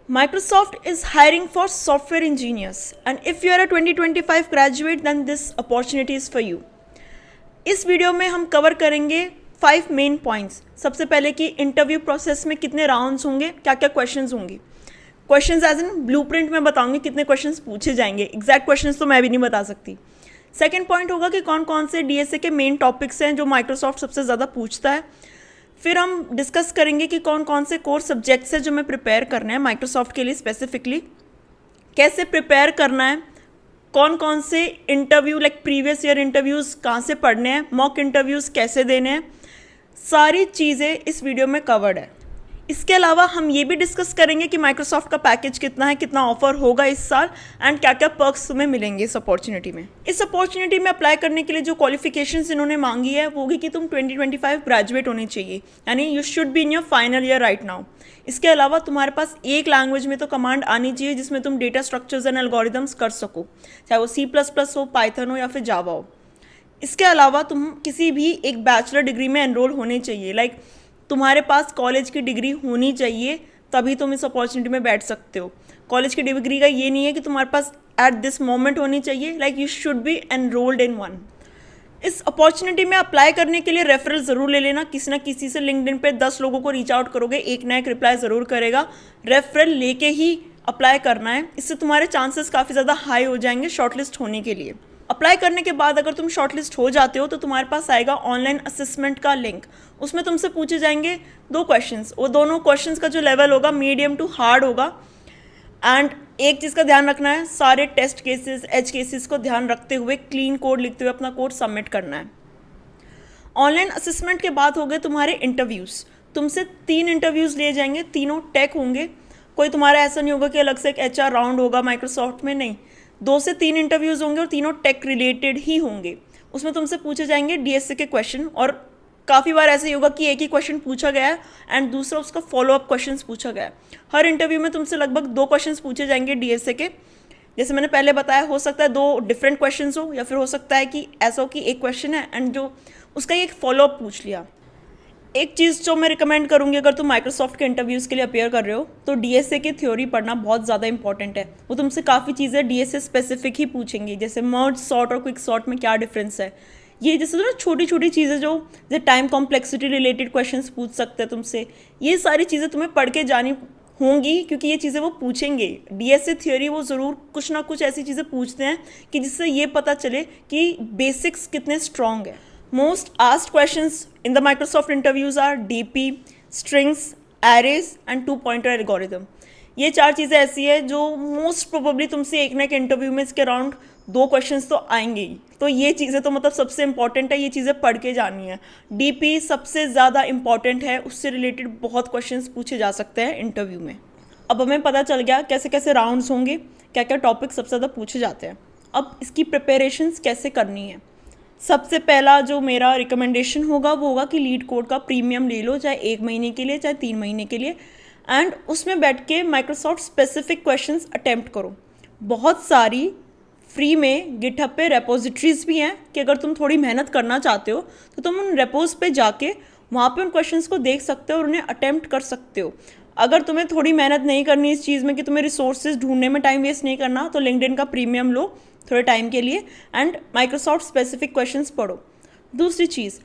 Microsoft is hiring for software engineers, and if you are a 2025 graduate, then this opportunity is for you. इस video में हम cover करेंगे 5 main points. सबसे पहले कि interview process में कितने राउंड्स होंगे, क्या क्या क्वेश्चंस होंगे। क्वेश्चंस एज इन ब्लूप्रिंट में बताऊंगी कितने क्वेश्चंस पूछे जाएंगे, एग्जैक्ट क्वेश्चंस तो मैं भी नहीं बता सकती। सेकंड पॉइंट होगा कि कौन कौन से डीएसए के मेन टॉपिक्स हैं जो माइक्रोसॉफ्ट सबसे ज़्यादा पूछता है। फिर हम डिस्कस करेंगे कि कौन कौन से कोर सब्जेक्ट्स हैं जो मैं प्रिपेयर करने हैं माइक्रोसॉफ्ट के लिए स्पेसिफिकली, कैसे प्रिपेयर करना है, कौन कौन से interview like previous year interviews कहाँ से पढ़ने हैं, मॉक इंटरव्यूज़ कैसे देने हैं, सारी चीज़ें इस वीडियो में कवर्ड है। इसके अलावा हम ये भी डिस्कस करेंगे कि माइक्रोसॉफ्ट का पैकेज कितना है, कितना ऑफर होगा इस साल एंड क्या क्या पर्क्स तुम्हें मिलेंगे इस अपॉर्चुनिटी में। इस अपॉर्चुनिटी में अप्लाई करने के लिए जो क्वालिफिकेशंस इन्होंने मांगी है वो होगी कि तुम 2025 ग्रेजुएट होने चाहिए, यानी you should be in your final year right now. इसके अलावा तुम्हारे पास एक लैंग्वेज में तो कमांड आनी चाहिए जिसमें तुम डेटा स्ट्रक्चर्स एंड एल्गोरिदम्स कर सको, चाहे वो C++ हो, पाइथन हो या फिर जावा हो। इसके अलावा तुम किसी भी एक बैचलर डिग्री में एनरोल होने चाहिए, लाइक तुम्हारे पास कॉलेज की डिग्री होनी चाहिए, तभी तुम इस अपॉर्चुनिटी में बैठ सकते हो। कॉलेज की डिग्री का ये नहीं है कि तुम्हारे पास एट दिस मोमेंट होनी चाहिए, like you should be enrolled in one. इस अपॉर्चुनिटी में अप्लाई करने के लिए रेफरल ज़रूर ले लेना, किसी ना किसी से लिंक्डइन पे 10 लोगों को रीच आउट करोगे, एक ना एक रिप्लाई ज़रूर करेगा। रेफरल लेके ही अप्लाई करना है, इससे तुम्हारे चांसेस काफ़ी ज़्यादा हाई हो जाएंगे शॉर्टलिस्ट होने के लिए। अप्लाई करने के बाद अगर तुम शॉर्टलिस्ट हो जाते हो तो तुम्हारे पास आएगा ऑनलाइन असेसमेंट का लिंक। उसमें तुमसे पूछे जाएंगे 2 क्वेश्चंस, वो दोनों क्वेश्चंस का जो लेवल होगा मीडियम टू हार्ड होगा। एंड एक चीज़ का ध्यान रखना है, सारे टेस्ट केसेस, एज केसेस को ध्यान रखते हुए क्लीन कोड लिखते हुए अपना कोड सबमिट करना है। ऑनलाइन असेसमेंट के बाद हो गए तुम्हारे इंटरव्यूज़। तुमसे 3 इंटरव्यूज़ लिए जाएंगे, तीनों टेक होंगे। कोई तुम्हारा ऐसा नहीं होगा कि अलग से एक HR राउंड होगा माइक्रोसॉफ्ट में, नहीं। 2 से 3 इंटरव्यूज़ होंगे और तीनों टेक रिलेटेड ही होंगे। उसमें तुमसे पूछे जाएंगे डीएसए के क्वेश्चन, और काफ़ी बार ऐसे ही होगा कि एक ही क्वेश्चन पूछा गया है एंड दूसरा उसका फॉलोअप क्वेश्चन पूछा गया है। हर इंटरव्यू में तुमसे लगभग 2 क्वेश्चन पूछे जाएंगे डीएसए के। जैसे मैंने पहले बताया, हो सकता है 2 डिफरेंट क्वेश्चन हो, या फिर हो सकता है कि ऐसा हो कि एक क्वेश्चन है एंड जो उसका एक फॉलोअप पूछ लिया। एक चीज़ जो मैं रिकमेंड करूँगी अगर तुम माइक्रोसॉफ्ट के इंटरव्यूज़ के लिए अपेयर कर रहे हो तो डीएसए की थ्योरी पढ़ना बहुत ज़्यादा इंपॉर्टेंट है। वो तुमसे काफ़ी चीज़ें डीएसए स्पेसिफिक ही पूछेंगी, जैसे मर्ज सॉर्ट और क्विक सॉर्ट में क्या डिफरेंस है। ये जैसे ना छोटी छोटी चीज़ें जो जैसे टाइम कॉम्प्लेक्सिटी रिलेटेड क्वेश्चंस पूछ सकते हैं तुमसे, ये सारी चीज़ें तुम्हें पढ़ के जानी होंगी क्योंकि ये चीज़ें वो पूछेंगे। डीएसए थ्योरी वो ज़रूर कुछ ना कुछ ऐसी चीज़ें पूछते हैं कि जिससे ये पता चले कि बेसिक्स कितने स्ट्रॉन्ग है। Most asked questions in the Microsoft interviews are DP, strings, arrays and 2-pointer algorithm. ये 4 चीज़ें ऐसी है जो मोस्ट प्रोबेबली तुमसे एक ना एक इंटरव्यू में इसके अराउंड 2 क्वेश्चंस तो आएंगे ही। तो ये चीज़ें तो मतलब सबसे इंपॉर्टेंट है, ये चीज़ें पढ़ के जानी है। DP सबसे ज़्यादा इंपॉर्टेंट है, उससे रिलेटेड बहुत क्वेश्चंस पूछे जा सकते हैं इंटरव्यू में। अब हमें पता चल गया कैसे कैसे राउंड्स होंगे, क्या क्या टॉपिक सबसे ज़्यादा पूछे जाते हैं। अब इसकी प्रिपरेशंस कैसे करनी है। सबसे पहला जो मेरा रिकमेंडेशन होगा वो होगा कि लीड कोड का प्रीमियम ले लो, चाहे 1 महीने के लिए चाहे 3 महीने के लिए, एंड उसमें बैठ के माइक्रोसॉफ्ट स्पेसिफिक क्वेश्चंस अटेम्प्ट करो। बहुत सारी फ्री में गिटहब पे रेपोजिटरीज भी हैं कि अगर तुम थोड़ी मेहनत करना चाहते हो तो तुम उन रेपोज पे जाके वहाँ पे उन क्वेश्चंस को देख सकते हो और उन्हें अटेम्प्ट कर सकते हो। अगर तुम्हें थोड़ी मेहनत नहीं करनी इस चीज़ में कि तुम्हें रिसोर्सेज ढूंढने में टाइम वेस्ट नहीं करना, तो लिंक्डइन का प्रीमियम लो थोड़े टाइम के लिए एंड माइक्रोसॉफ्ट स्पेसिफिक क्वेश्चंस पढ़ो। दूसरी चीज़,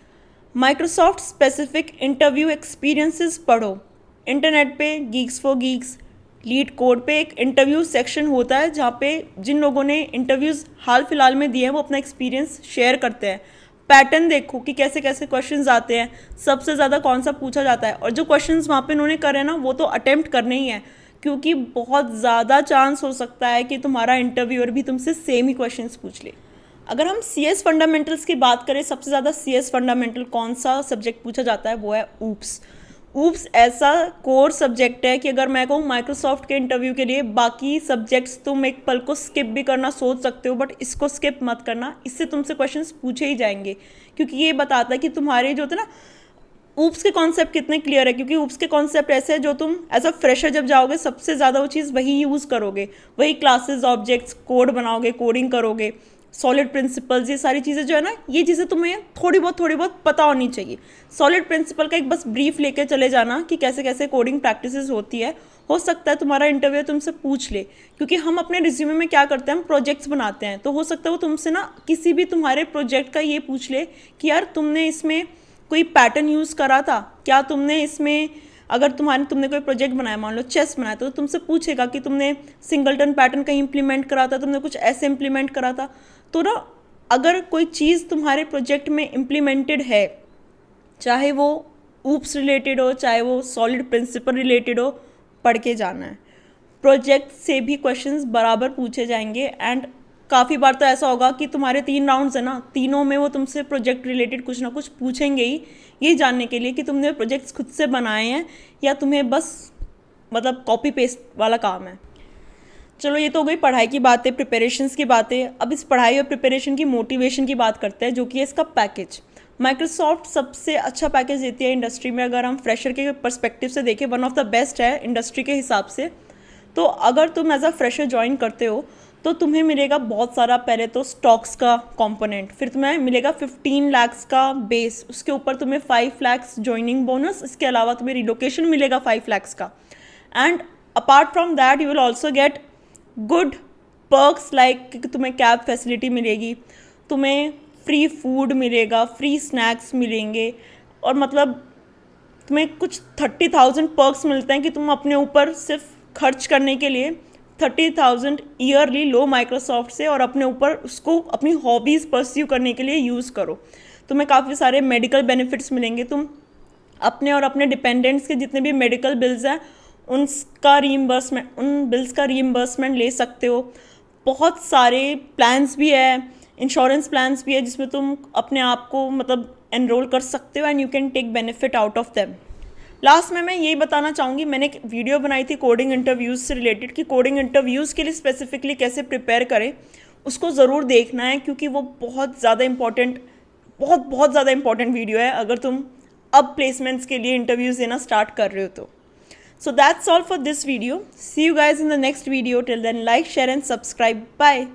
माइक्रोसॉफ्ट स्पेसिफिक इंटरव्यू एक्सपीरियंसेस पढ़ो। इंटरनेट पे Geeks for Geeks, leet code पे एक इंटरव्यू सेक्शन होता है जहाँ पे जिन लोगों ने इंटरव्यूज़ हाल फिलहाल में दिए हैं वो अपना एक्सपीरियंस शेयर करते हैं। पैटर्न देखो कि कैसे कैसे क्वेश्चंस आते हैं, सबसे ज़्यादा कौन सा पूछा जाता है, और जो क्वेश्चंस वहाँ पे उन्होंने करे ना वो तो अटेम्प्ट करने ही हैं, क्योंकि बहुत ज़्यादा चांस हो सकता है कि तुम्हारा इंटरव्यूअर भी तुमसे सेम ही क्वेश्चंस पूछ ले। अगर हम CS फंडामेंटल्स की बात करें, सबसे ज़्यादा CS फंडामेंटल कौन सा सब्जेक्ट पूछा जाता है वो है ऊप्स। ऊप्स ऐसा कोर सब्जेक्ट है कि अगर मैं कहूँ माइक्रोसॉफ्ट के इंटरव्यू के लिए बाकी सब्जेक्ट्स तुम एक पल को स्किप भी करना सोच सकते हो, बट इसको स्किप मत करना, इससे तुमसे क्वेश्चंस पूछे ही जाएंगे, क्योंकि ये बताता है कि तुम्हारे जो होते हैं ना ऊप्स के कॉन्सेप्ट कितने क्लियर है। क्योंकि ऊप्स के कॉन्सेप्ट ऐसे है जो तुम एज अ फ्रेशर जब जाओगे सबसे ज़्यादा वो चीज़ वही यूज़ करोगे, वही क्लासेस ऑब्जेक्ट्स कोड बनाओगे, कोडिंग करोगे, सॉलिड प्रिंसिपल्स, ये सारी चीज़ें जो है ना, ये चीज़ें तुम्हें थोड़ी बहुत पता होनी चाहिए। सॉलिड प्रिंसिपल का एक बस ब्रीफ लेके चले जाना कि कैसे कैसे कोडिंग प्रैक्टिसेस होती है, हो सकता है तुम्हारा इंटरव्यू तुमसे पूछ ले, क्योंकि हम अपने रिज्यूमे में क्या करते हैं, हम प्रोजेक्ट्स बनाते हैं, तो हो सकता है वो तुमसे ना किसी भी तुम्हारे प्रोजेक्ट का ये पूछ ले कि यार तुमने इसमें कोई पैटर्न यूज़ करा था क्या, तुमने इसमें अगर तुमने कोई प्रोजेक्ट बनाया, मान लो चेस बनाया, तो तुमसे पूछेगा कि तुमने सिंगलटन पैटर्न कहीं इंप्लीमेंट करा था, तुमने कुछ ऐसे इंप्लीमेंट करा था। तो ना अगर कोई चीज़ तुम्हारे प्रोजेक्ट में इम्प्लीमेंटेड है, चाहे वो ऊप्स रिलेटेड हो, चाहे वो सॉलिड प्रिंसिपल रिलेटेड हो, पढ़ के जाना है। प्रोजेक्ट से भी क्वेश्चंस बराबर पूछे जाएंगे एंड काफ़ी बार तो ऐसा होगा कि तुम्हारे 3 राउंड्स है ना, तीनों में वो तुमसे प्रोजेक्ट रिलेटेड कुछ ना कुछ पूछेंगे ही, ये जानने के लिए कि तुमने प्रोजेक्ट्स खुद से बनाए हैं या तुम्हें बस मतलब कॉपी पेस्ट वाला काम है। चलो ये तो हो गई पढ़ाई की बातें, प्रिपरेशंस की बातें। अब इस पढ़ाई और प्रिपरेशन की मोटिवेशन की बात करते हैं, जो कि है इसका पैकेज। माइक्रोसॉफ्ट सबसे अच्छा पैकेज देती है इंडस्ट्री में, अगर हम फ्रेशर के पर्सपेक्टिव से देखें वन ऑफ द बेस्ट है इंडस्ट्री के हिसाब से। तो अगर तुम एज अ फ्रेशर ज्वाइन करते हो तो तुम्हें मिलेगा बहुत सारा, पहले तो स्टॉक्स का कंपोनेंट, फिर तुम्हें मिलेगा 15 लाख्स का बेस, उसके ऊपर तुम्हें 5 लाख्स ज्वाइनिंग बोनस, इसके अलावा तुम्हें रिलोकेशन मिलेगा 5 लाख्स का। And apart from that you will also get good perks like तुम्हें कैब फैसिलिटी मिलेगी, तुम्हें फ्री फूड मिलेगा, फ्री स्नैक्स मिलेंगे, और मतलब तुम्हें कुछ 30,000 पर्क्स मिलते हैं कि तुम अपने ऊपर सिर्फ खर्च करने के लिए 30,000 ईयरली लो माइक्रोसॉफ्ट से, और अपने ऊपर उसको अपनी हॉबीज़ परस्यू करने के लिए यूज़ करो। तुम्हें काफ़ी सारे मेडिकल बेनिफिट्स मिलेंगे, तुम अपने और अपने डिपेंडेंट्स के जितने भी मेडिकल बिल्स हैं उन बिल्स का रीइम्बर्समेंट ले सकते हो। बहुत सारे प्लान्स भी है, इंश्योरेंस प्लान्स भी है, जिसमें तुम अपने आप को मतलब एनरोल कर सकते हो and you can take benefit out of them. Last में मैं यही बताना चाहूँगी, मैंने एक वीडियो बनाई थी कोडिंग इंटरव्यूज़ से रिलेटेड कि कोडिंग इंटरव्यूज़ के लिए स्पेसिफिकली कैसे प्रिपेयर करें, उसको ज़रूर देखना है क्योंकि वो बहुत ज़्यादा इंपॉर्टेंट वीडियो है अगर तुम अब प्लेसमेंट्स के लिए इंटरव्यूज़ देना स्टार्ट कर रहे हो तो। So that's all for this video. See you guys in the next video. Till then, like, share and subscribe. Bye.